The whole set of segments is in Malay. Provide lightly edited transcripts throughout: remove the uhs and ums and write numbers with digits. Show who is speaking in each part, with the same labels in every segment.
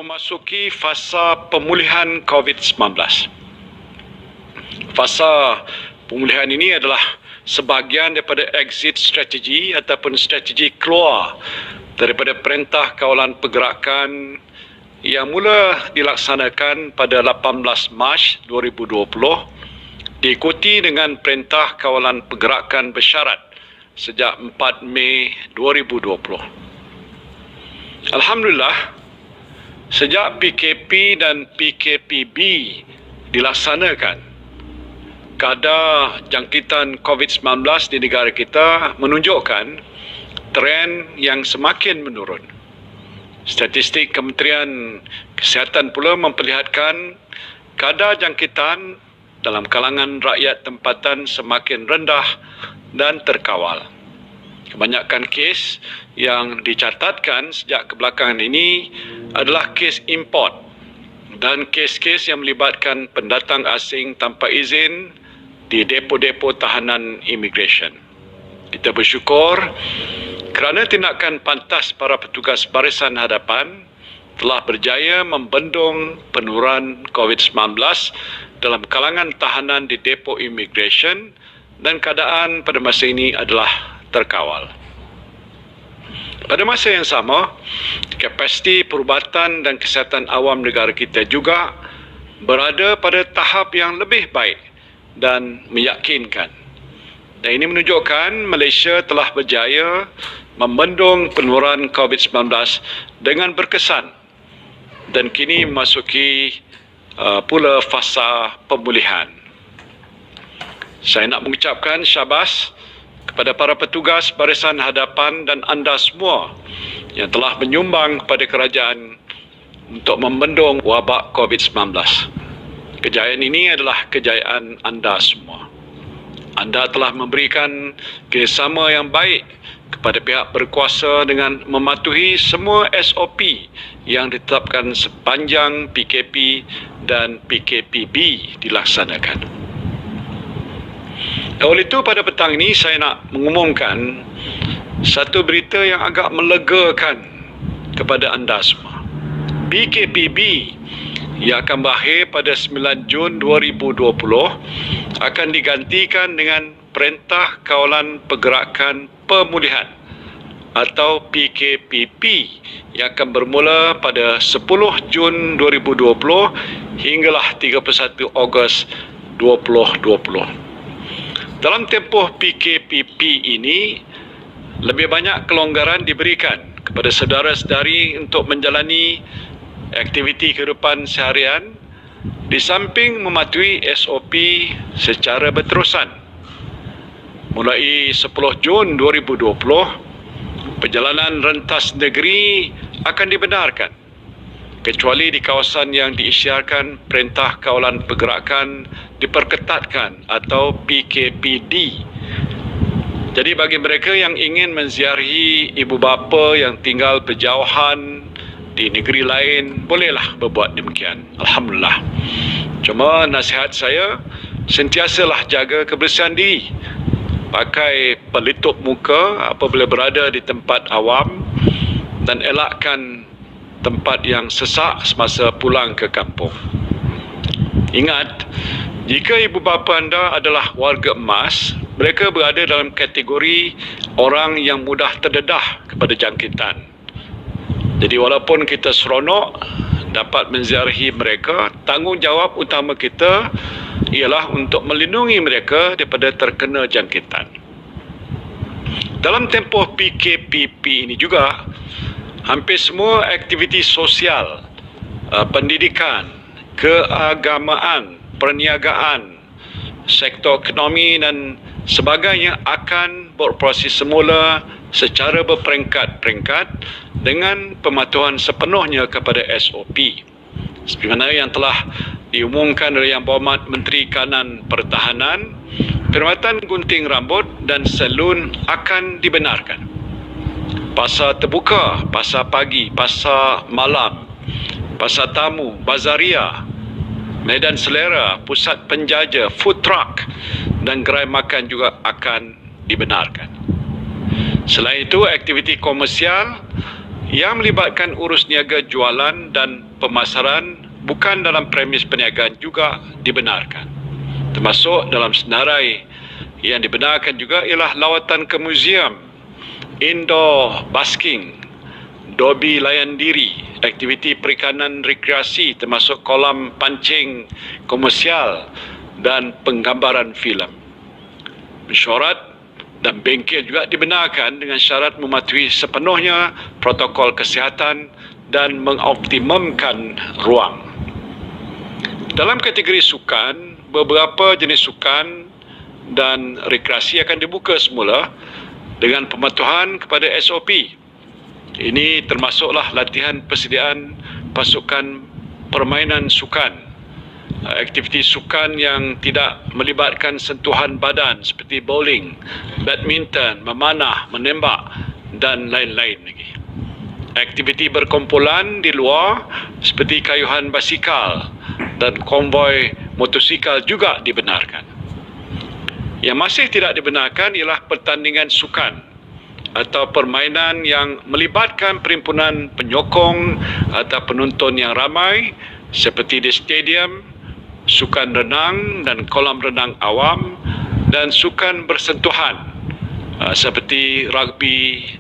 Speaker 1: memasuki fasa pemulihan COVID-19. Fasa pemulihan ini adalah sebahagian daripada exit strategi ataupun strategi keluar daripada Perintah Kawalan Pergerakan yang mula dilaksanakan pada 18 Mac 2020 diikuti dengan Perintah Kawalan Pergerakan Bersyarat sejak 4 Mei 2020. Alhamdulillah, sejak PKP dan PKPB dilaksanakan, kadar jangkitan COVID-19 di negara kita menunjukkan tren yang semakin menurun. Statistik Kementerian Kesihatan pula memperlihatkan kadar jangkitan dalam kalangan rakyat tempatan semakin rendah dan terkawal. Kebanyakan kes yang dicatatkan sejak kebelakangan ini adalah kes import dan kes-kes yang melibatkan pendatang asing tanpa izin di depo-depo tahanan imigresen. Kita bersyukur kerana tindakan pantas para petugas barisan hadapan telah berjaya membendung penurunan COVID-19 dalam kalangan tahanan di depo imigresen dan keadaan pada masa ini adalah terkawal. Pada masa yang sama, kapasiti perubatan dan kesihatan awam negara kita juga berada pada tahap yang lebih baik dan meyakinkan. Dan ini menunjukkan Malaysia telah berjaya membendung penurunan COVID-19 dengan berkesan dan kini memasuki pula fasa pemulihan. Saya nak mengucapkan syabas kepada para petugas barisan hadapan dan anda semua yang telah menyumbang kepada kerajaan untuk membendung wabak COVID-19. Kejayaan ini adalah kejayaan anda semua. Anda telah memberikan kerjasama yang baik kepada pihak berkuasa dengan mematuhi semua SOP yang ditetapkan sepanjang PKP dan PKPB dilaksanakan. Oleh itu, pada petang ini saya nak mengumumkan satu berita yang agak melegakan kepada anda semua. PKPB yang akan berakhir pada 9 Jun 2020 akan digantikan dengan Perintah Kawalan Pergerakan Pemulihan atau PKPP yang akan bermula pada 10 Jun 2020 hinggalah 31 Ogos 2020. Dalam tempoh PKPP ini, lebih banyak kelonggaran diberikan kepada saudara-saudari untuk menjalani aktiviti kehidupan seharian di samping mematuhi SOP secara berterusan. Mulai 10 Jun 2020, perjalanan rentas negeri akan dibenarkan kecuali di kawasan yang diisytiharkan Perintah Kawalan Pergerakan diperketatkan atau PKPD. Jadi bagi mereka yang ingin menziarahi ibu bapa yang tinggal berjauhan di negeri lain, bolehlah berbuat demikian. Alhamdulillah. Cuma nasihat saya, sentiasalah jaga kebersihan diri. Pakai pelitup muka apabila berada di tempat awam dan elakkan tempat yang sesak semasa pulang ke kampung. Ingat, jika ibu bapa anda adalah warga emas, mereka berada dalam kategori orang yang mudah terdedah kepada jangkitan. Jadi walaupun kita seronok dapat menziarahi mereka, tanggungjawab utama kita ialah untuk melindungi mereka daripada terkena jangkitan. Dalam tempoh PKPP ini juga, hampir semua aktiviti sosial, pendidikan, keagamaan, perniagaan, sektor ekonomi dan sebagainya akan beroperasi semula secara berperingkat-peringkat dengan pematuhan sepenuhnya kepada SOP. Seperti mana yang telah diumumkan oleh Yang Berhormat Menteri Kanan Pertahanan, perkhidmatan gunting rambut dan salon akan dibenarkan. Pasar terbuka, pasar pagi, pasar malam, pasar tamu, bazaria, medan selera, pusat penjaja, food truck dan gerai makan juga akan dibenarkan. Selain itu, aktiviti komersial yang melibatkan urus niaga jualan dan pemasaran bukan dalam premis perniagaan juga dibenarkan. Termasuk dalam senarai yang dibenarkan juga ialah lawatan ke muzium, indoor basking, dobi layan diri, aktiviti perikanan rekreasi termasuk kolam pancing komersial dan penggambaran filem. Mesyuarat dan bengkel juga dibenarkan dengan syarat mematuhi sepenuhnya protokol kesihatan dan mengoptimumkan ruang. Dalam kategori sukan, beberapa jenis sukan dan rekreasi akan dibuka semula dengan pematuhan kepada SOP. Ini termasuklah latihan persediaan pasukan permainan sukan, aktiviti sukan yang tidak melibatkan sentuhan badan seperti bowling, badminton, memanah, menembak dan lain-lain lagi. Aktiviti berkumpulan di luar seperti kayuhan basikal dan konvoi motosikal juga dibenarkan. Yang masih tidak dibenarkan ialah pertandingan sukan atau permainan yang melibatkan perhimpunan penyokong atau penonton yang ramai seperti di stadium, sukan renang dan kolam renang awam dan sukan bersentuhan seperti rugby,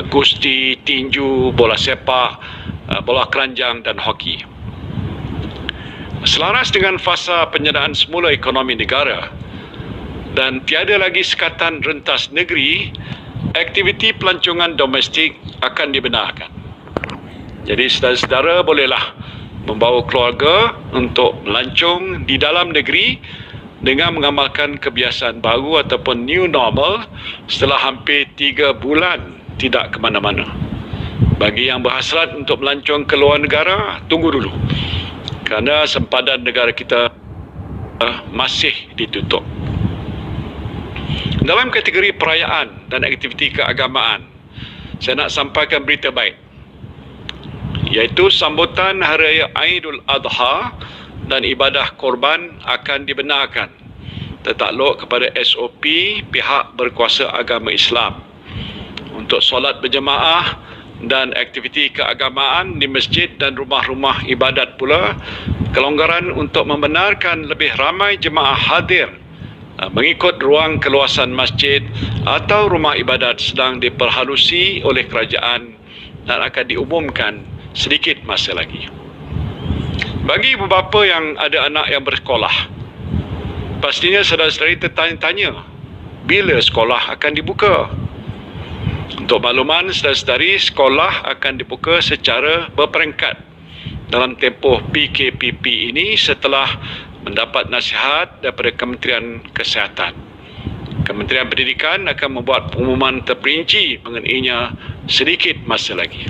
Speaker 1: gusti, tinju, bola sepak, bola keranjang dan hoki. Selaras dengan fasa penyediaan semula ekonomi negara dan tiada lagi sekatan rentas negeri, aktiviti pelancongan domestik akan dibenarkan. Jadi saudara-saudara bolehlah membawa keluarga untuk melancong di dalam negeri dengan mengamalkan kebiasaan baru ataupun new normal setelah hampir 3 bulan tidak ke mana-mana. Bagi yang berhasrat untuk melancong ke luar negara, tunggu dulu. Kerana sempadan negara kita masih ditutup. Dalam kategori perayaan dan aktiviti keagamaan, saya nak sampaikan berita baik, iaitu sambutan Hari Raya Aidul Adha dan ibadah korban akan dibenarkan tertakluk kepada SOP pihak berkuasa agama Islam. Untuk solat berjemaah dan aktiviti keagamaan di masjid dan rumah-rumah ibadat pula, kelonggaran untuk membenarkan lebih ramai jemaah hadir mengikut ruang keluasan masjid atau rumah ibadat sedang diperhalusi oleh kerajaan dan akan diumumkan sedikit masa lagi. Bagi ibu bapa yang ada anak yang bersekolah, pastinya saudara-saudari tertanya-tanya bila sekolah akan dibuka. Untuk makluman, saudara-saudari, sekolah akan dibuka secara berperingkat dalam tempoh PKPP ini setelah mendapat nasihat daripada Kementerian Kesihatan. Kementerian Pendidikan akan membuat pengumuman terperinci mengenainya sedikit masa lagi.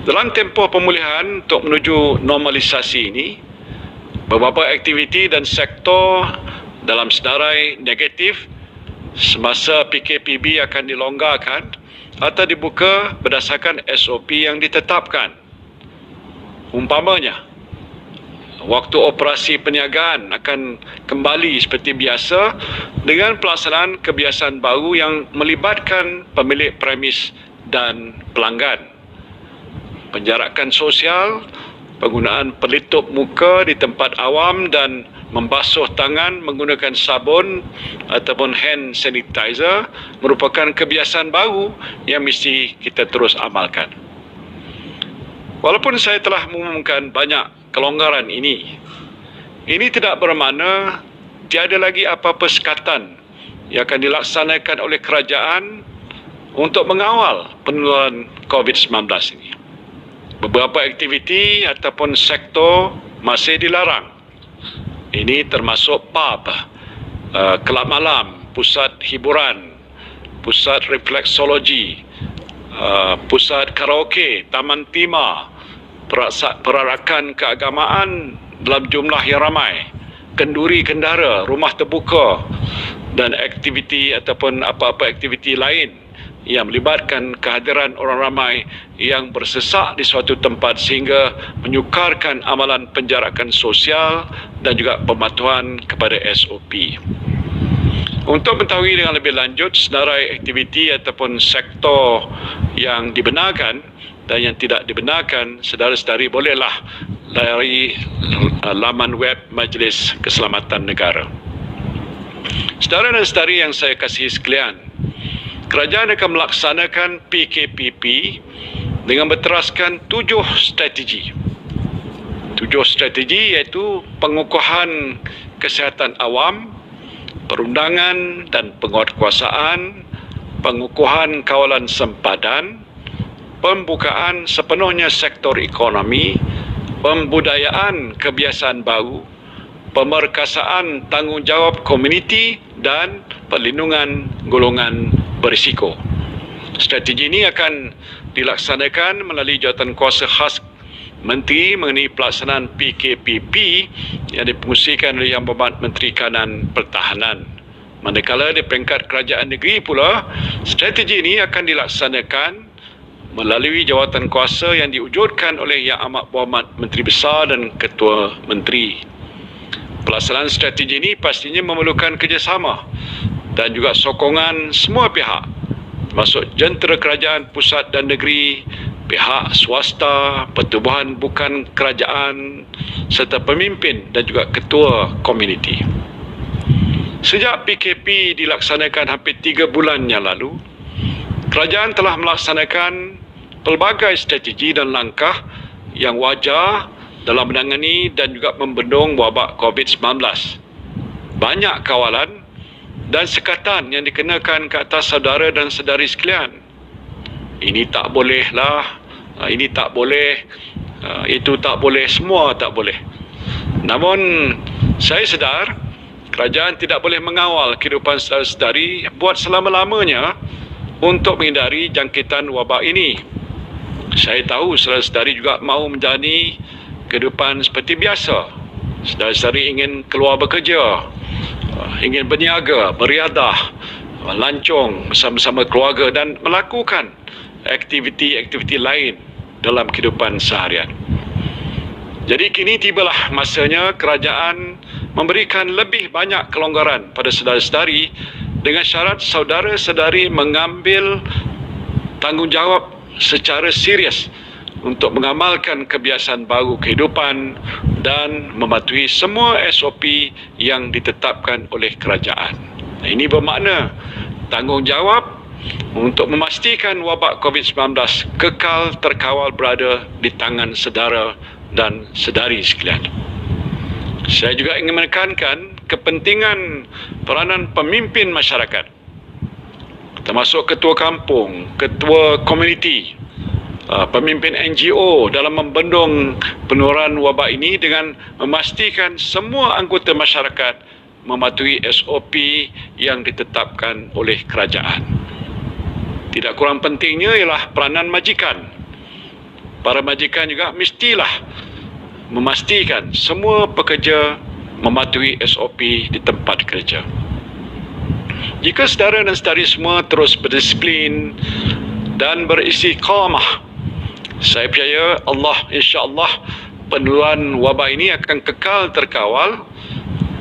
Speaker 1: Dalam tempoh pemulihan untuk menuju normalisasi ini, beberapa aktiviti dan sektor dalam senarai negatif semasa PKPB akan dilonggarkan atau dibuka berdasarkan SOP yang ditetapkan. Umpamanya, waktu operasi perniagaan akan kembali seperti biasa dengan pelaksanaan kebiasaan baru yang melibatkan pemilik premis dan pelanggan. Penjarakan sosial, penggunaan pelitup muka di tempat awam dan membasuh tangan menggunakan sabun ataupun hand sanitizer merupakan kebiasaan baru yang mesti kita terus amalkan. Walaupun saya telah mengumumkan banyak kelonggaran ini tidak bermakna tiada lagi apa-apa sekatan yang akan dilaksanakan oleh kerajaan untuk mengawal penularan COVID-19 ini. Beberapa aktiviti ataupun sektor masih dilarang. Ini termasuk pub, kelab malam, pusat hiburan, pusat refleksologi, pusat karaoke, taman tema, perarakan keagamaan dalam jumlah yang ramai, kenduri kendara, rumah terbuka dan aktiviti ataupun apa-apa aktiviti lain yang melibatkan kehadiran orang ramai yang bersesak di suatu tempat sehingga menyukarkan amalan penjarakan sosial dan juga pematuhan kepada SOP. Untuk mengetahui dengan lebih lanjut senarai aktiviti ataupun sektor yang dibenarkan dan yang tidak dibenarkan, saudara-saudari bolehlah layari laman web Majlis Keselamatan Negara. Saudara dan saudari yang saya kasihi sekalian, kerajaan akan melaksanakan PKPP dengan berteraskan 7 strategi. 7 strategi iaitu pengukuhan kesihatan awam, perundangan dan penguatkuasaan, pengukuhan kawalan sempadan, pembukaan sepenuhnya sektor ekonomi, pembudayaan kebiasaan baru, pemerkasaan tanggungjawab komuniti dan perlindungan golongan berisiko. Strategi ini akan dilaksanakan melalui jawatankuasa khas Menteri mengenai pelaksanaan PKPP yang dipengerusikan oleh Yang Berhormat Menteri Kanan Pertahanan. Manakala di peringkat kerajaan negeri pula, strategi ini akan dilaksanakan melalui jawatankuasa yang diwujudkan oleh Yang Amat Berhormat Menteri Besar dan Ketua Menteri. Pelaksanaan strategi ini pastinya memerlukan kerjasama dan juga sokongan semua pihak, termasuk jentera kerajaan pusat dan negeri, pihak swasta, pertubuhan bukan kerajaan serta pemimpin dan juga ketua komuniti. Sejak PKP dilaksanakan hampir 3 bulan yang lalu, kerajaan telah melaksanakan pelbagai strategi dan langkah yang wajar dalam menangani dan juga membendung wabak COVID-19. Banyak kawalan dan sekatan yang dikenakan ke atas saudara dan saudari sekalian. Ini tak boleh lah, ini tak boleh, itu tak boleh, semua tak boleh. Namun saya sedar kerajaan tidak boleh mengawal kehidupan saudara-saudari buat selama-lamanya untuk menghindari jangkitan wabak ini. Saya tahu saudara-saudari juga mahu menjalani kehidupan seperti biasa. Saudara-saudari ingin keluar bekerja, ingin berniaga, beriadah, lancung bersama-sama keluarga dan melakukan aktiviti-aktiviti lain dalam kehidupan seharian. Jadi kini tibalah masanya kerajaan memberikan lebih banyak kelonggaran pada saudara-saudari dengan syarat saudara-saudari mengambil tanggungjawab secara serius untuk mengamalkan kebiasaan baru kehidupan dan mematuhi semua SOP yang ditetapkan oleh kerajaan. Ini bermakna tanggungjawab untuk memastikan wabak COVID-19 kekal terkawal berada di tangan saudara dan saudari sekalian. Saya juga ingin menekankan kepentingan peranan pemimpin masyarakat, termasuk ketua kampung, ketua komuniti, pemimpin NGO dalam membendung penularan wabak ini dengan memastikan semua anggota masyarakat mematuhi SOP yang ditetapkan oleh kerajaan. Tidak kurang pentingnya ialah peranan majikan. Para majikan juga mestilah memastikan semua pekerja mematuhi SOP di tempat kerja. Jika saudara dan saudari semua terus berdisiplin dan beristiqamah, saya percaya Allah, insya-Allah, penularan wabak ini akan kekal terkawal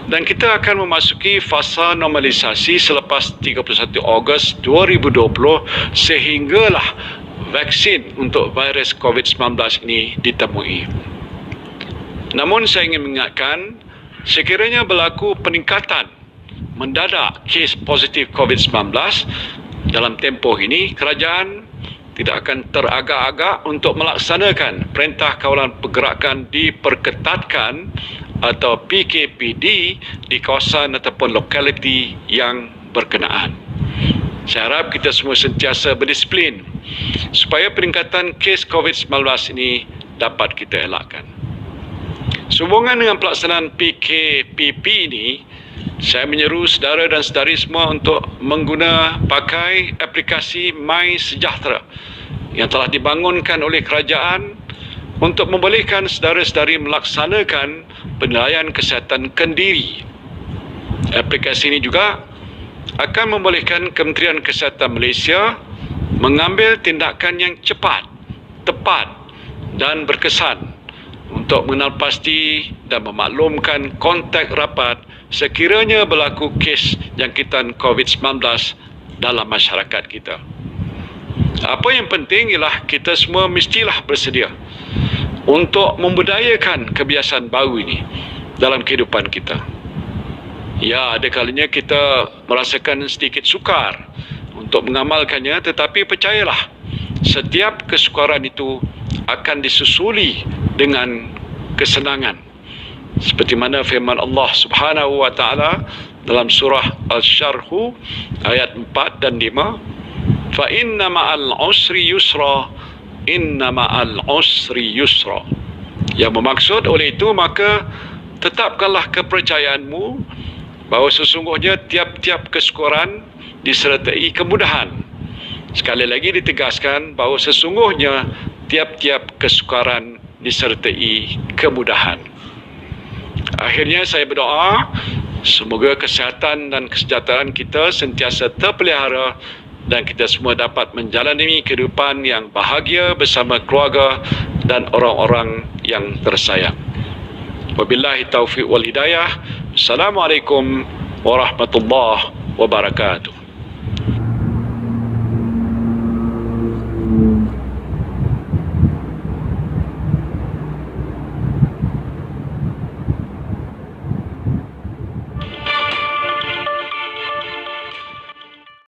Speaker 1: dan kita akan memasuki fasa normalisasi selepas 31 Ogos 2020 sehinggalah vaksin untuk virus COVID-19 ini ditemui. Namun saya ingin mengingatkan, sekiranya berlaku peningkatan mendadak kes positif COVID-19 dalam tempoh ini, kerajaan tidak akan teragak-agak untuk melaksanakan Perintah Kawalan Pergerakan Diperketatkan atau PKPD di kawasan ataupun lokaliti yang berkenaan. Saya harap kita semua sentiasa berdisiplin supaya peningkatan kes COVID-19 ini dapat kita elakkan. Sehubungan dengan pelaksanaan PKPP ini, saya menyeru saudara dan saudari semua untuk pakai aplikasi My Sejahtera yang telah dibangunkan oleh kerajaan untuk membolehkan saudara-saudari melaksanakan penilaian kesihatan kendiri. Aplikasi ini juga akan membolehkan Kementerian Kesihatan Malaysia mengambil tindakan yang cepat, tepat dan berkesan untuk mengenal pasti dan memaklumkan kontak rapat sekiranya berlaku kes jangkitan COVID-19 dalam masyarakat kita. Apa yang penting ialah kita semua mestilah bersedia untuk membudayakan kebiasaan baru ini dalam kehidupan kita. Ya, ada kalanya kita merasakan sedikit sukar untuk mengamalkannya, tetapi percayalah, setiap kesukaran itu akan disusuli dengan kesenangan. Seperti mana firman Allah Subhanahu wa taala dalam surah Al-Syarh ayat 4 dan 5, fa inna ma'al usri yusra, inna ma'al usri yusra. Yang bermaksud oleh itu, maka tetapkanlah kepercayaanmu bahawa sesungguhnya tiap-tiap kesukaran disertai kemudahan. Sekali lagi ditegaskan bahawa sesungguhnya tiap-tiap kesukaran disertai kemudahan. Akhirnya saya berdoa, semoga kesihatan dan kesejahteraan kita sentiasa terpelihara dan kita semua dapat menjalani kehidupan yang bahagia bersama keluarga dan orang-orang yang tersayang. Wabillahi taufiq wal hidayah. Assalamualaikum warahmatullahi wabarakatuh.